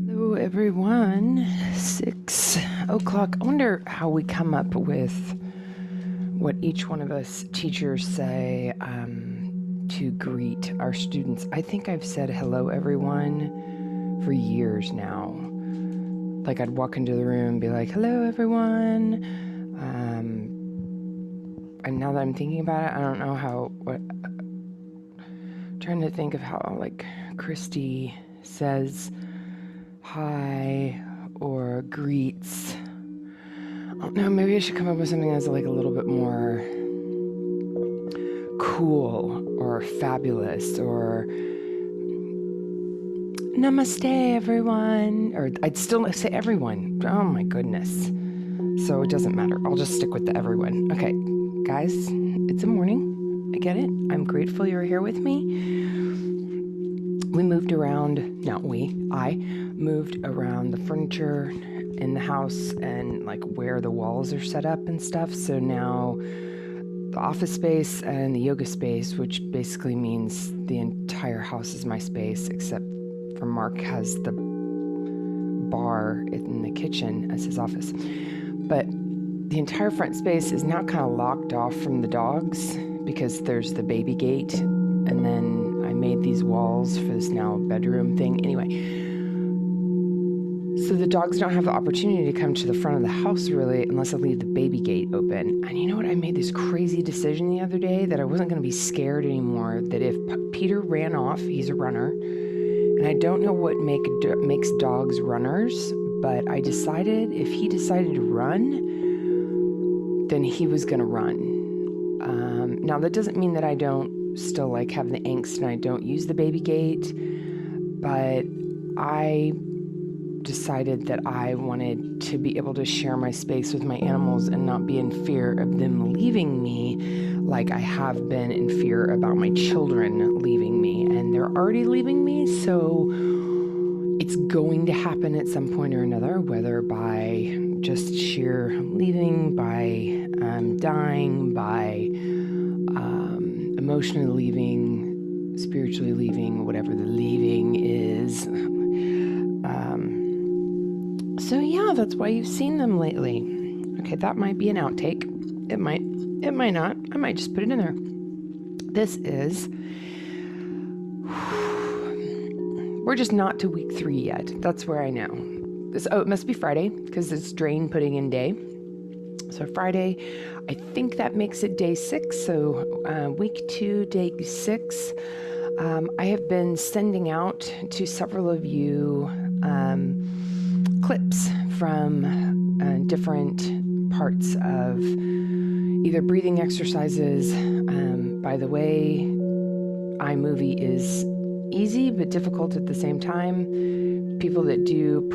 Hello, everyone. 6 o'clock. I wonder how we come up with what each one of us teachers say to greet our students. I think I've said hello, everyone, for years now. Like I'd walk into the room and be like, hello, everyone. And now that I'm thinking about it, I don't know trying to think of how, like, Christy says hi or greets. I don't know, maybe I should come up with something that's like a little bit more cool or fabulous, or namaste, everyone. Or I'd still say everyone. Oh my goodness. So it doesn't matter. I'll just stick with the everyone. Okay, guys, it's a morning. I get it. I'm grateful you're here with me. We moved around, I moved around the furniture in the house and like where the walls are set up and stuff. So now the office space and the yoga space, which basically means the entire house is my space, except for Mark has the bar in the kitchen as his office. But the entire front space is now kind of locked off from the dogs because there's the baby gate, and then I made these walls for this now bedroom thing. Anyway, so the dogs don't have the opportunity to come to the front of the house really unless I leave the baby gate open. And you know what? I made this crazy decision the other day that I wasn't going to be scared anymore, that if Peter ran off, he's a runner, and I don't know what makes dogs runners, but I decided if he decided to run, then he was going to run. Now, that doesn't mean that I don't still like have the angst and I don't use the baby gate, but I decided that I wanted to be able to share my space with my animals and not be in fear of them leaving me like I have been in fear about my children leaving me. And they're already leaving me, so it's going to happen at some point or another, whether by just sheer leaving, by dying, by emotionally leaving, spiritually leaving, whatever the leaving is. So yeah, that's why you've seen them lately. Okay, that might be an outtake. It might not. I might just put it in there. This is, we're just not to week 3 yet. That's where I know. It must be Friday because it's drain putting in day. So Friday, I think that makes it day 6. So week 2, day 6. I have been sending out to several of you clips from different parts of either breathing exercises. By the way, iMovie is easy but difficult at the same time. People that do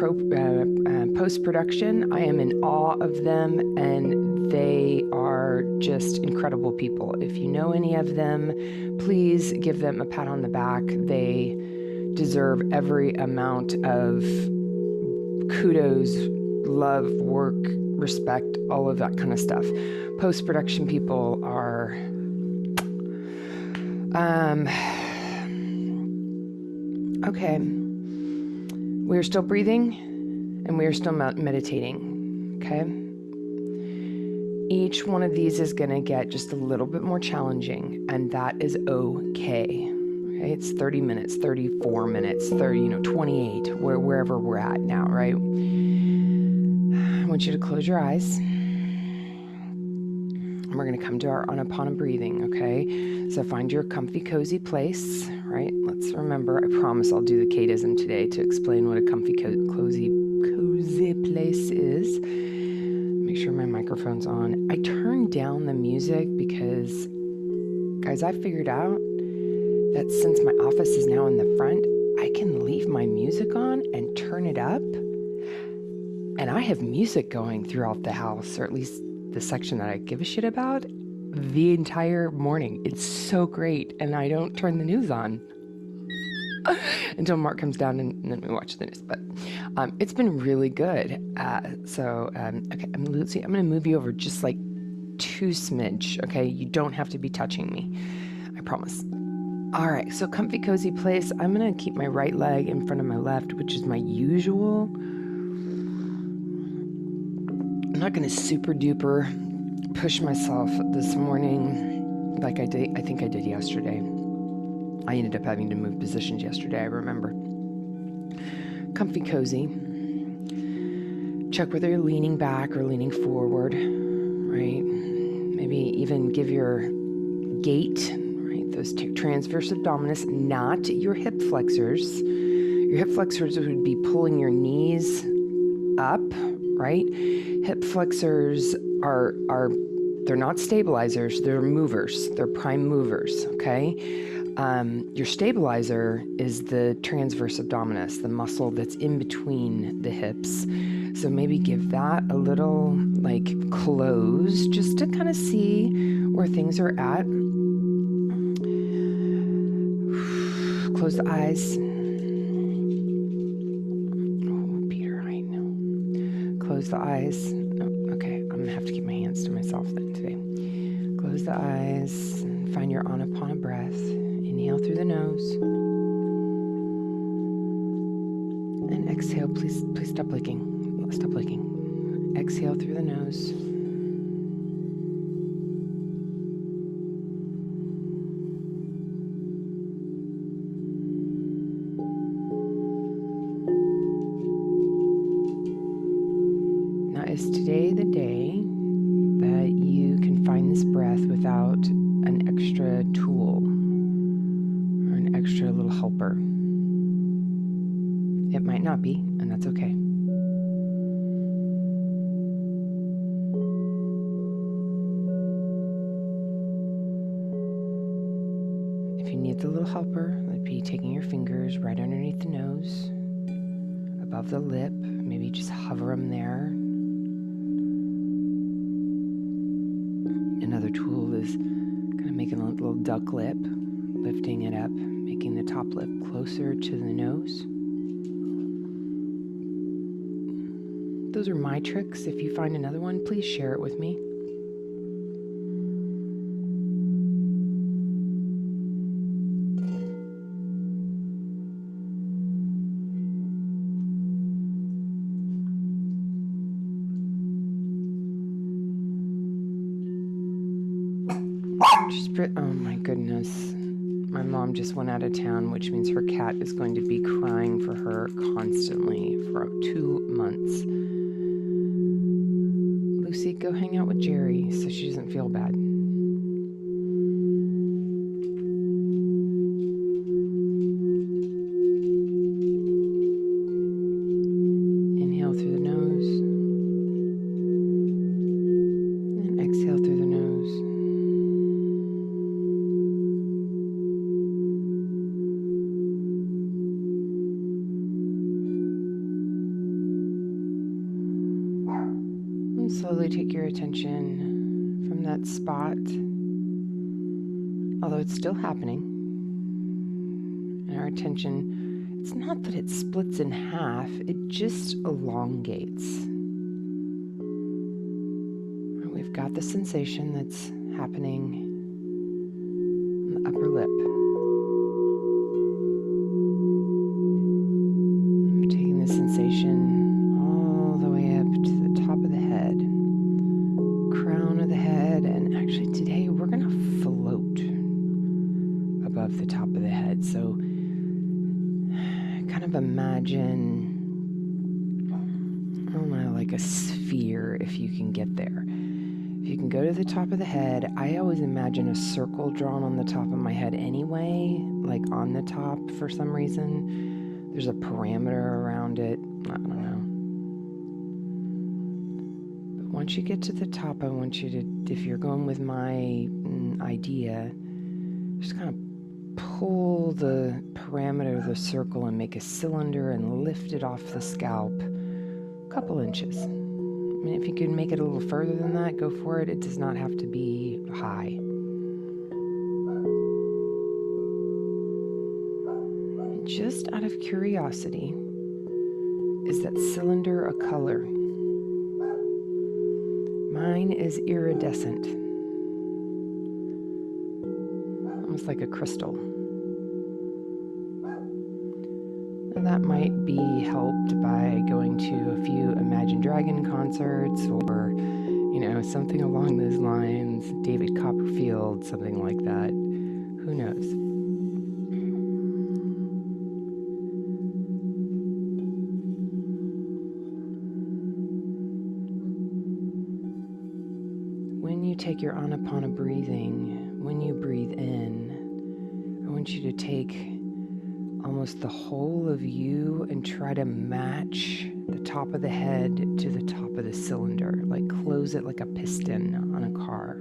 post-production, I am in awe of them, and they are just incredible people. If you know any of them, please give them a pat on the back. They deserve every amount of kudos, love, work, respect, all of that kind of stuff. Post-production people are okay. We are still breathing and we are still meditating, okay? Each one of these is going to get just a little bit more challenging, and that is okay. Okay, it's 30 minutes, 34 minutes, 28, wherever we're at now, right? I want you to close your eyes. And we're going to come to our Anapana breathing, okay? So find your comfy, cozy place, right? Let's remember, I promise I'll do the Katism today to explain what a comfy, cozy place is. Make sure my microphone's on. I turned down the music because, guys, I figured out that since my office is now in the front, I can leave my music on and turn it up. And I have music going throughout the house, or at least the section that I give a shit about, the entire morning. It's so great. And I don't turn the news on until Mark comes down and then we watch the news. But it's been really good. Okay, I'm going to move you over just like 2 smidge, okay? You don't have to be touching me. I promise. All right, so comfy, cozy place. I'm gonna keep my right leg in front of my left, which is my usual. I'm not gonna super duper push myself this morning like I think I did yesterday. I ended up having to move positions yesterday, I remember. Comfy, cozy. Check whether you're leaning back or leaning forward, right? Maybe even give your gait, right? Those transverse abdominis, not your hip flexors. Your hip flexors would be pulling your knees up, right? Hip flexors are they're not stabilizers, they're movers. They're prime movers, okay? Your stabilizer is the transverse abdominis, the muscle that's in between the hips. So maybe give that a little like close just to kind of see where things are at. Close the eyes. Oh, Peter, I know. Close the eyes. Oh, okay, I'm gonna have to keep my hands to myself then today. Close the eyes and find your Anapana breath. Inhale through the nose. And exhale, please stop licking. Stop licking. Exhale through the nose. Now, is today the day that you can find this breath without an extra tool or an extra little helper? It might not be, and that's okay. If you need the little helper, that'd be taking your fingers right underneath the nose, above the lip, maybe just hover them there. Another tool is kind of making a little duck lip, lifting it up, making the top lip closer to the nose. Those are my tricks. If you find another one, please share it with me. Oh my goodness. My mom just went out of town, which means her cat is going to be crying for her constantly for 2 months. Lucy, go hang out with Jerry so she doesn't feel bad. Inhale through the nose. And exhale through the nose. Slowly take your attention from that spot, although it's still happening. And our attention, it's not that it splits in half, it just elongates. And we've got the sensation that's happening in the upper lip. I'm taking the sensation all the way up to the top of the head. Crown of the head, and actually today we're going to float above the top of the head. So kind of imagine, I don't know, like a sphere if you can get there. If you can go to the top of the head, I always imagine a circle drawn on the top of my head anyway, like on the top for some reason. There's a parameter around it. I don't know. Once you get to the top, I want you to, if you're going with my idea, just kind of pull the parameter of the circle and make a cylinder and lift it off the scalp a couple inches. I mean, if you can make it a little further than that, go for it. It does not have to be high. And just out of curiosity, is that cylinder a color? Mine is iridescent, almost like a crystal. that might be helped by going to a few Imagine Dragon concerts or, something along those lines, David Copperfield, something like that. Who knows? When you take your Anapana breathing, when you breathe in, I want you to take almost the whole of you and try to match the top of the head to the top of the cylinder, like close it like a piston on a car.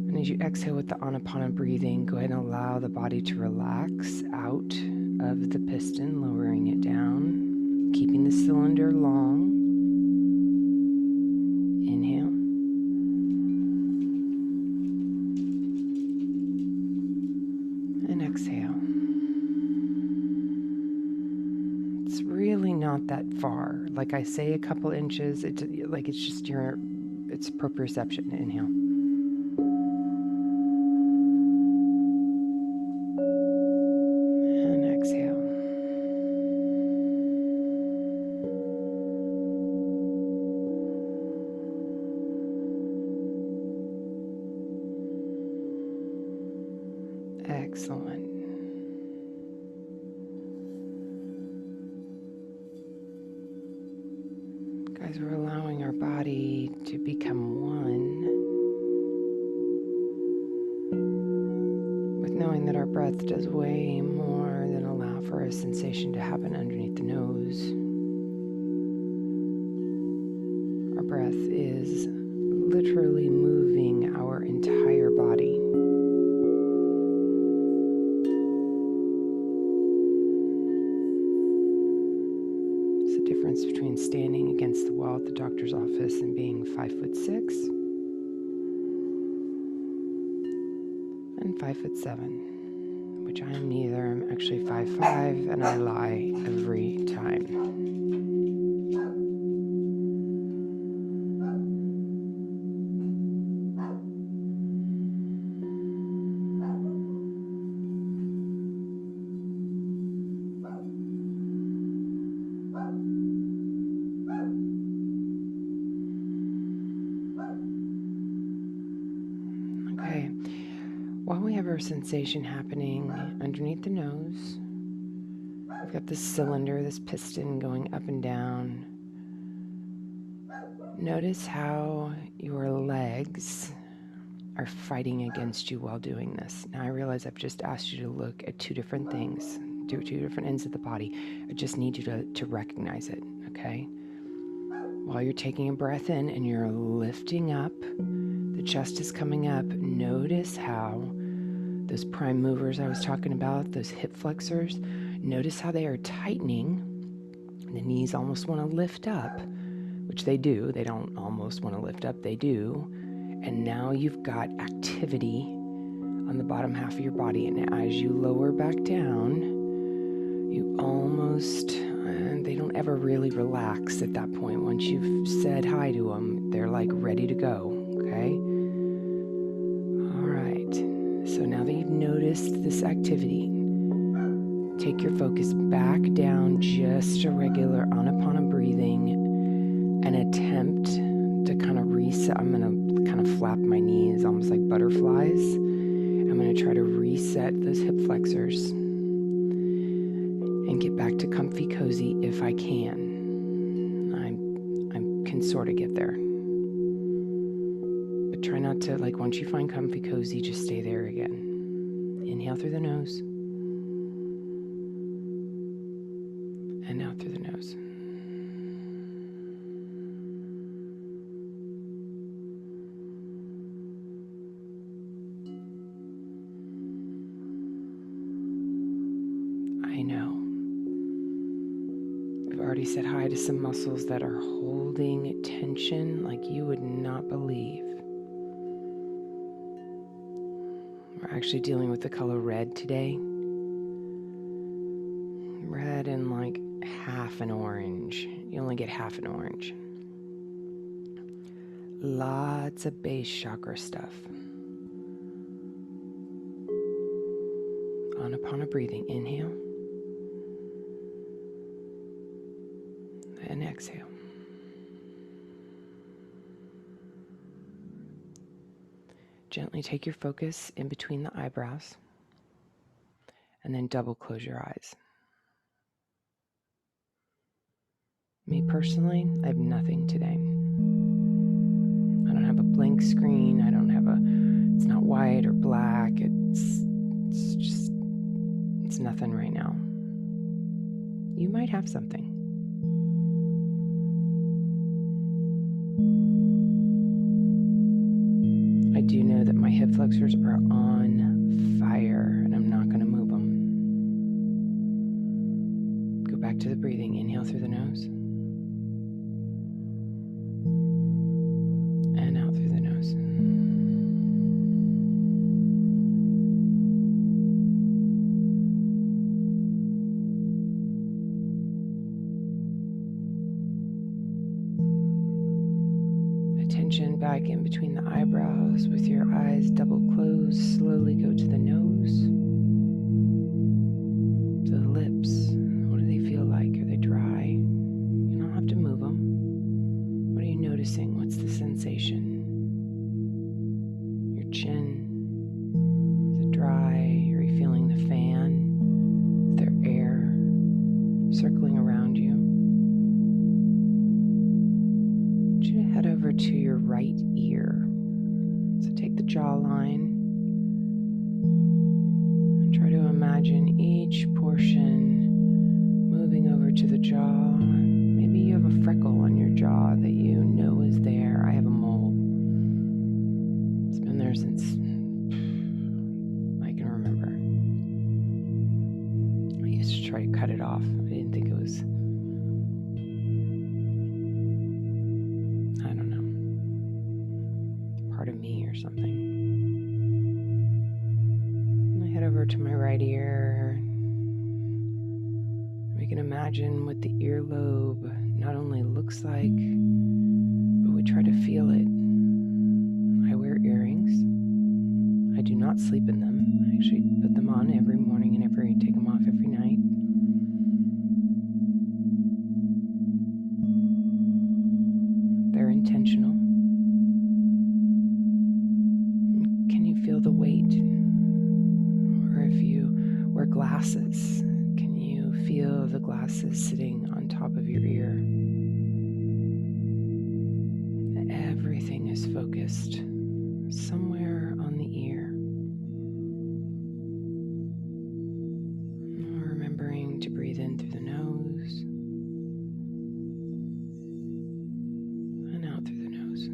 And as you exhale with the Anapana breathing, go ahead and allow the body to relax out of the piston, lowering it down, keeping the cylinder long. Inhale. And exhale. It's really not that far. Like I say, a couple inches, it's just it's proprioception. Inhale. And exhale. Excellent. Guys, we're allowing our body to become one with knowing that our breath does way more than allow for a sensation to happen underneath the nose. Our breath is literally moving our entire body. Between standing against the wall at the doctor's office and being 5'6" and 5'7", which I am neither. I'm actually 5'5", and I lie every time. Okay, while we have our sensation happening underneath the nose, we've got this cylinder, this piston going up and down. Notice how your legs are fighting against you while doing this. Now I realize I've just asked you to look at two different things, two different ends of the body. I just need you to recognize it, okay? While you're taking a breath in and you're lifting up, the chest is coming up. Notice how those prime movers I was talking about, those hip flexors, notice how they are tightening. The knees almost want to lift up, which they do. They don't almost want to lift up, they do. And now you've got activity on the bottom half of your body. And as you lower back down, you almost, they don't ever really relax at that point. Once you've said hi to them, they're like ready to go, okay? All right. So now that you've noticed this activity, take your focus back down, just a regular Anapana breathing, and attempt to kind of reset. I'm going to kind of flap my knees almost like butterflies. I'm going to try to reset those hip flexors and get back to comfy cozy if I can. I can sort of get there. But try not to, once you find comfy cozy, just stay there again. Inhale through the nose. And out through the nose. I know. We've already said hi to some muscles that are holding tension like you would not believe. We're actually dealing with the color red today. Red and like half an orange. You only get half an orange. Lots of base chakra stuff. Anapana breathing. Inhale. exhale. Gently take your focus in between the eyebrows and then double close your eyes. Me personally, I have nothing today. I don't have a blank screen. It's not white or black. It's nothing right now. You might have something. I do know that my hip flexors are on fire and I'm not going to move them. Go back to the breathing. Inhale through the nose and out through the nose. Attention back in between the eyebrows with your eyes double closed. Slowly go to the nose, to the lips. What do they feel like? Are they dry? You don't have to move them. What are you noticing? What's the sensation? Your chin. Is it dry? Are you feeling the fan? Is there air circling around you? I want you to head over to your right ear. So take the jawline and try to imagine each portion moving over to the jaw. Maybe you have a freckle on your jaw that you know is there. I have a mole. It's been there since I can remember. I used to try to cut it off. I didn't think it was, I don't know, part of me or something. And I head over to my right ear. We can imagine what the earlobe not only looks like, but we try to feel it. I wear earrings. I do not sleep in them. I actually put them on every morning and take them off every night. They're intentional. Can you feel the weight? Or if you wear glasses, can you feel the glasses sitting on top of your ear? Everything is focused somewhere on the ear. Remembering to breathe in through the nose and out through the nose.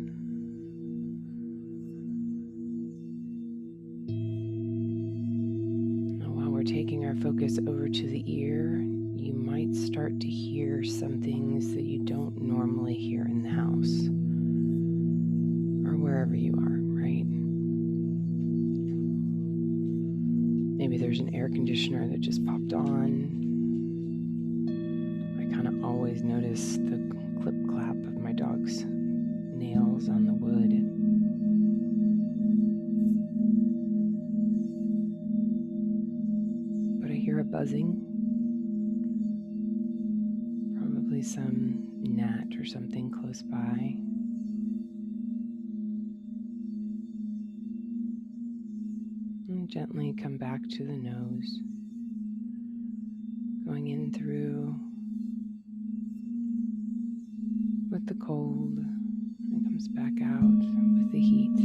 Now, while we're taking our focus over to the ear, you might start to hear some things that you don't normally hear in the house or wherever you are, right? Maybe there's an air conditioner that just popped on. I kind of always notice the clip-clap of my dog's nails on the wood. But I hear a buzzing. Probably some gnat or something close by. And gently come back to the nose, going in through with the cold, and comes back out with the heat.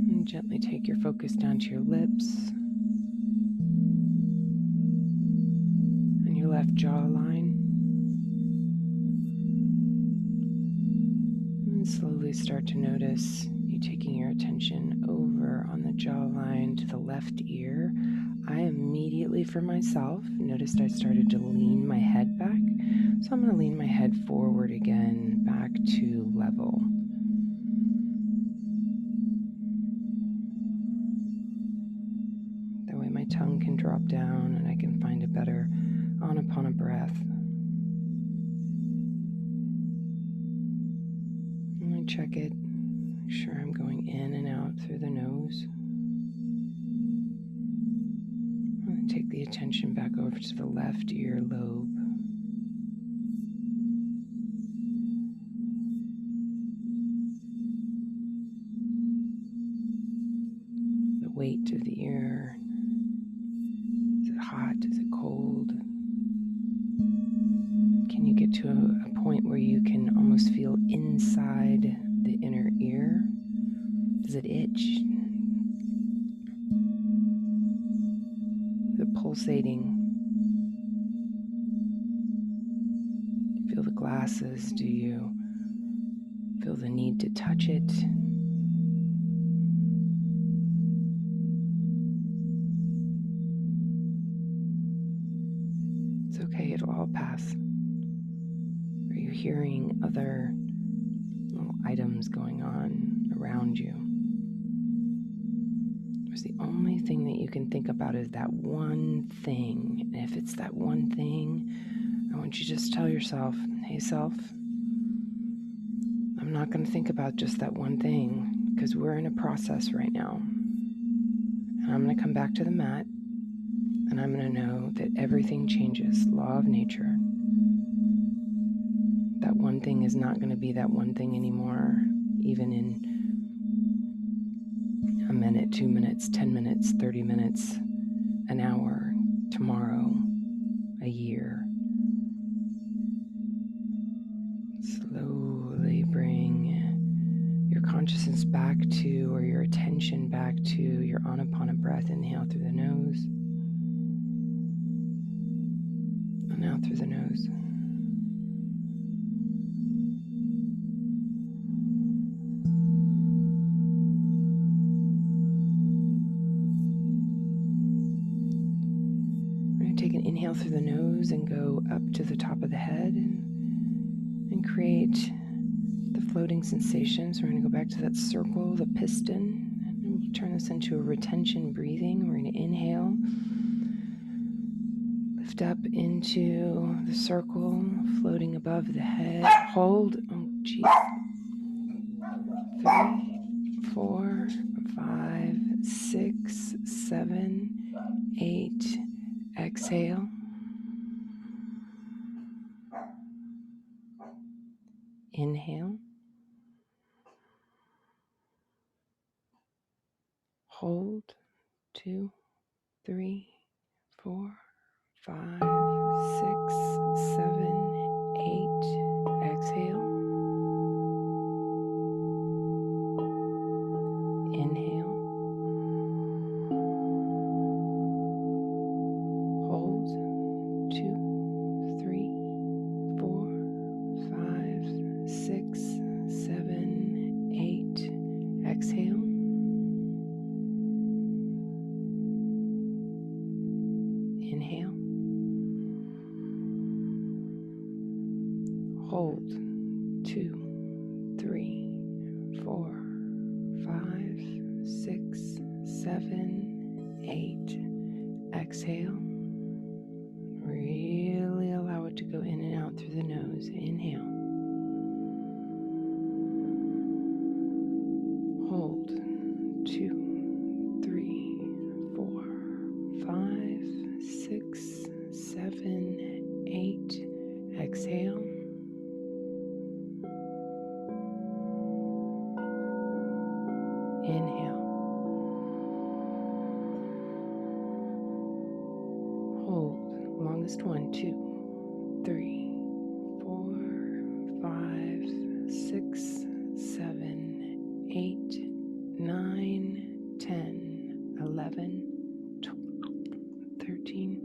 And gently take your focus down to your lips and your left jawline. Slowly start to notice you taking your attention over on the jawline to the left ear. I immediately, for myself, noticed I started to lean my head back. So I'm going to lean my head forward again, back to level. That way my tongue can drop down and I can find a better Anapana breath. Check it. Make sure I'm going in and out through the nose. take the attention back over to the left earlobe. The weight of the ear. Is it hot? Is it cold? Can you get to a point where you can almost feel inside the inner ear? Does it itch? Is it pulsating? Do you feel the glasses? Do you feel the need to touch it? It's okay, it'll all pass. Are you hearing other little items going on around you? There's the only thing that you can think about is that one thing. And if it's that one thing, I want you to just tell yourself, hey self, I'm not going to think about just that one thing because we're in a process right now. And I'm going to come back to the mat and I'm going to know that everything changes, law of nature. That one thing is not going to be that one thing anymore, even in a minute, 2 minutes, 10 minutes, 30 minutes, an hour, tomorrow, a year. Slowly bring your consciousness back to, or your attention back to, your Anapana breath. Inhale through the nose, and out through the nose. Take an inhale through the nose and go up to the top of the head and create the floating sensations. We're going to go back to that circle, the piston, and we'll turn this into a retention breathing. We're going to inhale, lift up into the circle, floating above the head. Hold. Oh, geez. 3, 4, 5, 6, 7, 8. Exhale. Inhale. Hold. 2, 3, 4, 5, 6, 7, 8. Exhale. Inhale. Hold. 2, 3, 4, 5, 6, 7, 8. Exhale. Inhale. Hold. 2, 3, 4, 5, 6, 7, 8. Exhale. Really allow it to go in and out through the nose. Inhale. Hold. 2, 3, 4, 5, 6, 7, 8. Exhale. Inhale. Hold. Longest one. 2, 3, 4, 5, 6, 7, 8, 9, 10, 11, 12, 13,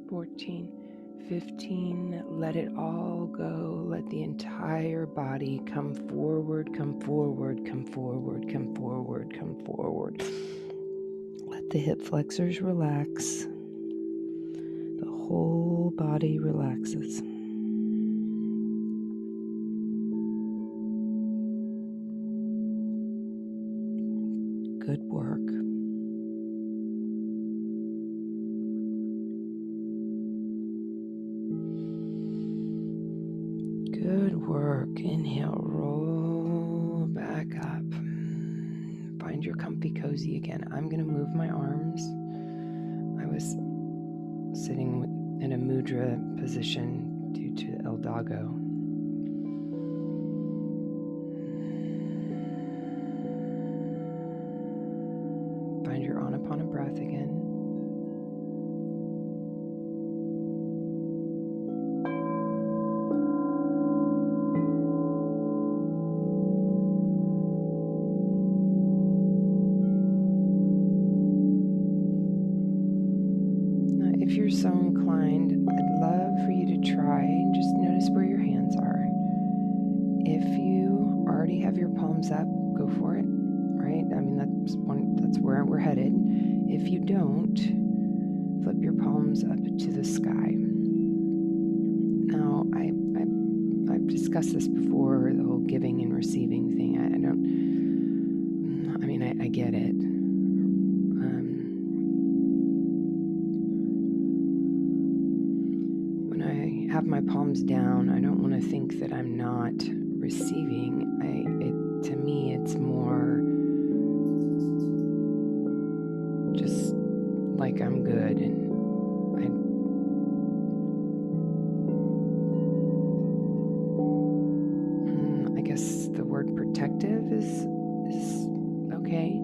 14, 15. Let it all go. Let the entire body come forward, come forward, come forward, come forward, come forward. Let the hip flexors relax. The whole body relaxes. Good work. Good work. Inhale, roll back up. Find your comfy cozy again. I'm going to move my arms. I was sitting in a mudra position due to El Dago. Find your Anapana breath again. If you're so inclined, I'd love for you to try and just notice where your hands are. If you already have your palms up, go for it, right? I mean, that's where we're headed. If you don't, flip your palms up to the sky. Now, I've discussed this before, the whole giving and receiving thing. I get it. Have my palms down, I don't want to think that I'm not receiving. To me, it's more just like I'm good, and I guess the word protective is okay.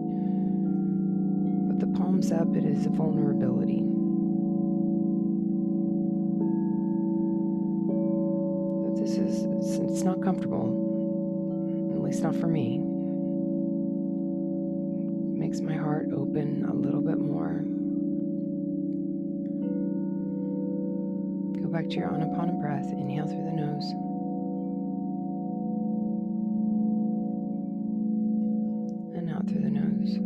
But the palms up, it is a vulnerability. It's not comfortable, at least not for me. It makes my heart open a little bit more. Go back to your Anapana breath. Inhale through the nose. And out through the nose.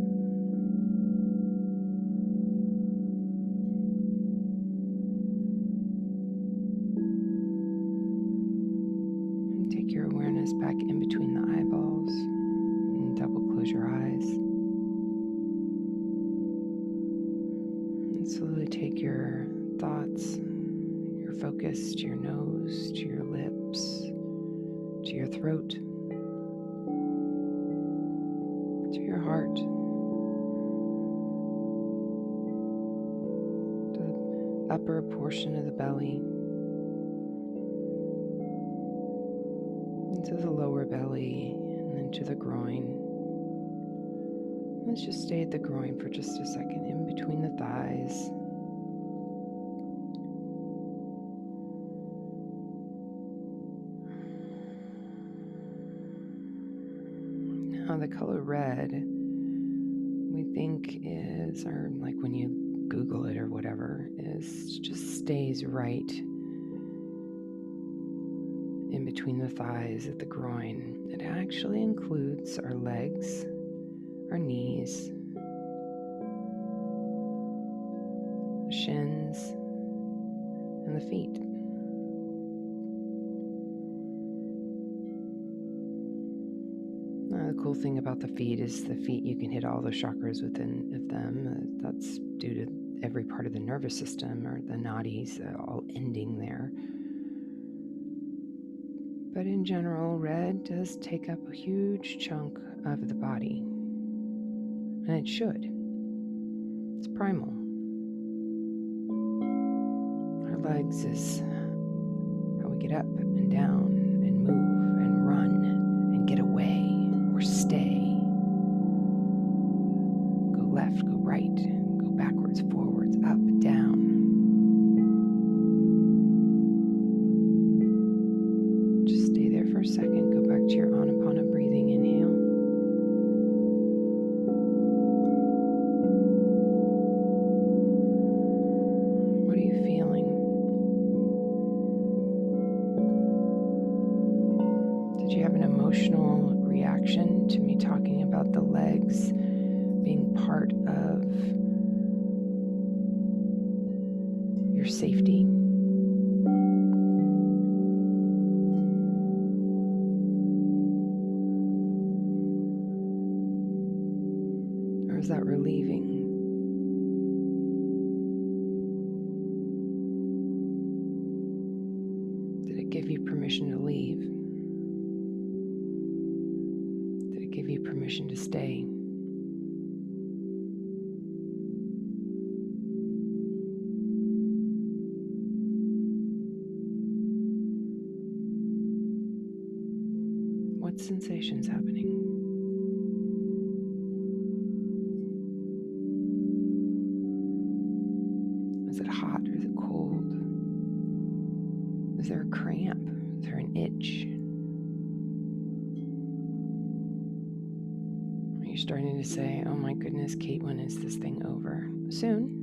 Your awareness back in between the eyeballs and double close your eyes. And slowly take your thoughts, your focus to your nose, to your lips, to your throat, to your heart, to the upper portion of the belly, into the lower belly, and then to the groin. Let's just stay at the groin for just a second, in between the thighs. Now the color red, we think is, or like when you Google it or whatever, is just stays right in between the thighs at the groin. It actually includes our legs, our knees, the shins, and the feet. Now, the cool thing about the feet is the feet, you can hit all the chakras within of them. That's due to every part of the nervous system, or the nadis, all ending there. But in general, red does take up a huge chunk of the body. And it should. It's primal. Our legs is how we get up and down and move and run and get away or stay. Go left, go right, go backwards, forwards, up, down. For a second, go back to your Anapana breathing. Inhale. What are you feeling? Did you have an emotional reaction to me talking about the legs being part of your safety? Is that relieving? Did it give you permission to leave? Did it give you permission to stay? What sensation's happening? Is it hot or is it cold? Is there a cramp? Is there an itch? Are you starting to say, oh my goodness, Kate, when is this thing over? Soon.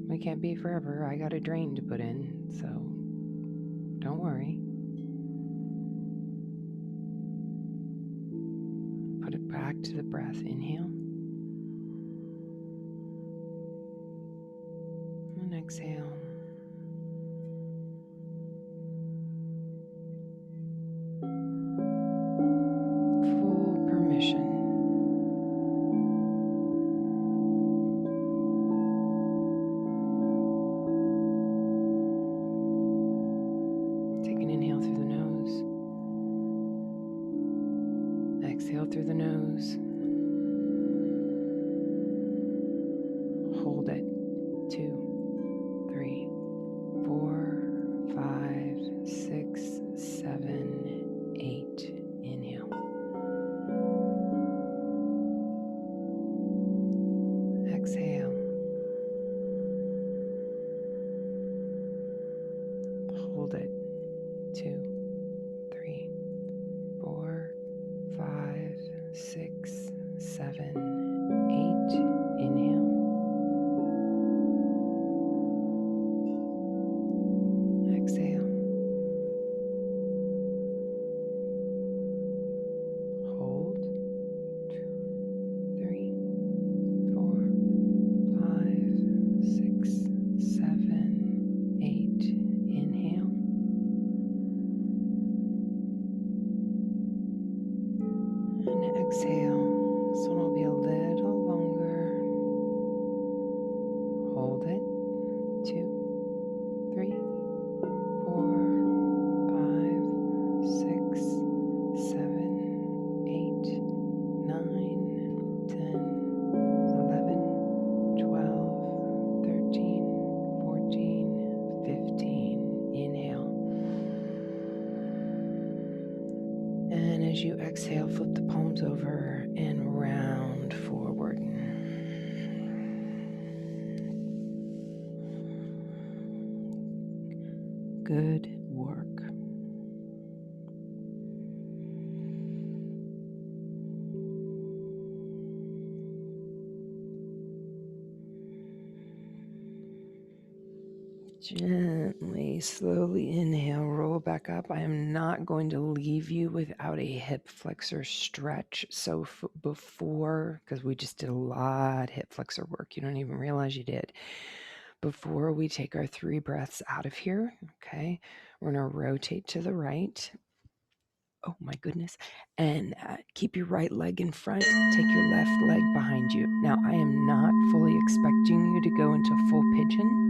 We can't be forever. I got a drain to put in, so don't worry. Put it back to the breath. Inhale. And exhale. Full permission. Take an inhale through the nose. Exhale through the nose. Hold it. 2, 3, 4, 5, 6, 7, 8. Inhale. Exhale. Hold it. 2, 3, 4, 5, 6, 7, 8. Inhale. Exhale. Hold. 2, 3, 4, 5, 6, 7, 8. Inhale. And exhale. This one will be a little longer. Hold it. 2, 3, 4, 5, 6, 7, 8, 9, 10, 11, 12, 13, 14, 15. Inhale. And as you exhale, flip the palms over and round forward. Good work. Gently, slowly inhale, roll back up. I am not going to leave you without a hip flexor stretch. So before, because we just did a lot of hip flexor work, you don't even realize you did. Before we take our 3 breaths out of here, okay, we're going to rotate to the right. Oh my goodness. And keep your right leg in front. Take your left leg behind you. Now, I am not fully expecting you to go into full pigeon.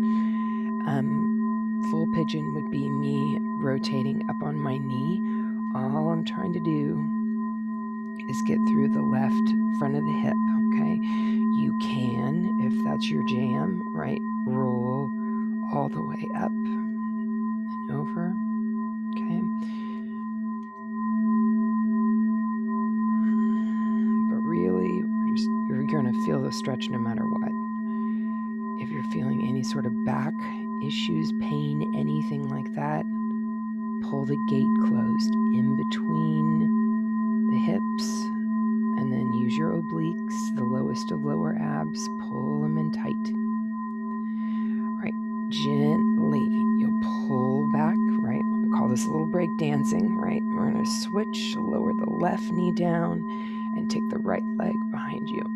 Full pigeon would be me rotating up on my knee. All I'm trying to do is get through the left front of the hip, okay? You can, if that's your jam, right, roll all the way up and over, okay? But really, you're going to feel the stretch no matter what. If you're feeling any sort of back issues, pain, anything like that, pull the gate closed in between the hips, and then use your obliques, the lowest of lower abs, pull them in tight. All right, gently, you'll pull back, right? We call this a little break dancing, right? We're going to switch, lower the left knee down, and take the right leg behind you.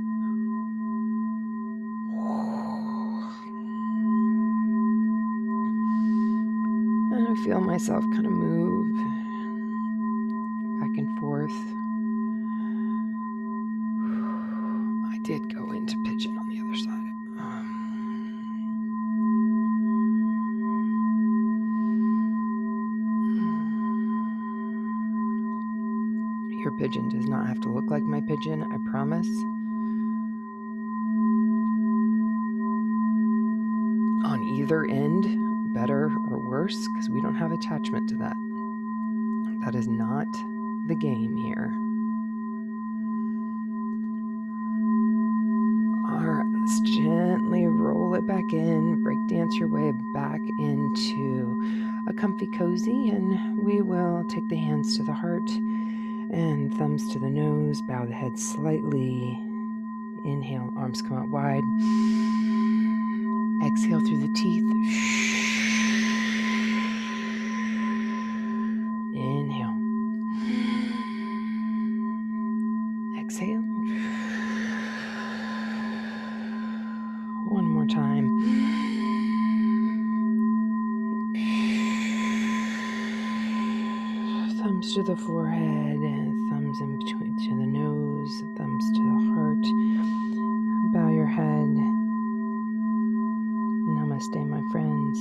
And I feel myself kind of move back and forth. I did go into pigeon on the other side. Your pigeon does not have to look like my pigeon, I promise. On either end, better or worse, because we don't have attachment to that. That is not the game here. All right, let's gently roll it back in, break dance your way back into a comfy cozy, and we will take the hands to the heart and thumbs to the nose, bow the head slightly. Inhale, arms come out wide. Exhale through the teeth. Inhale. Exhale. One more time. Thumbs to the forehead, thumbs in between to the nose, thumbs to the heart. Bow your head. Namaste, my friends.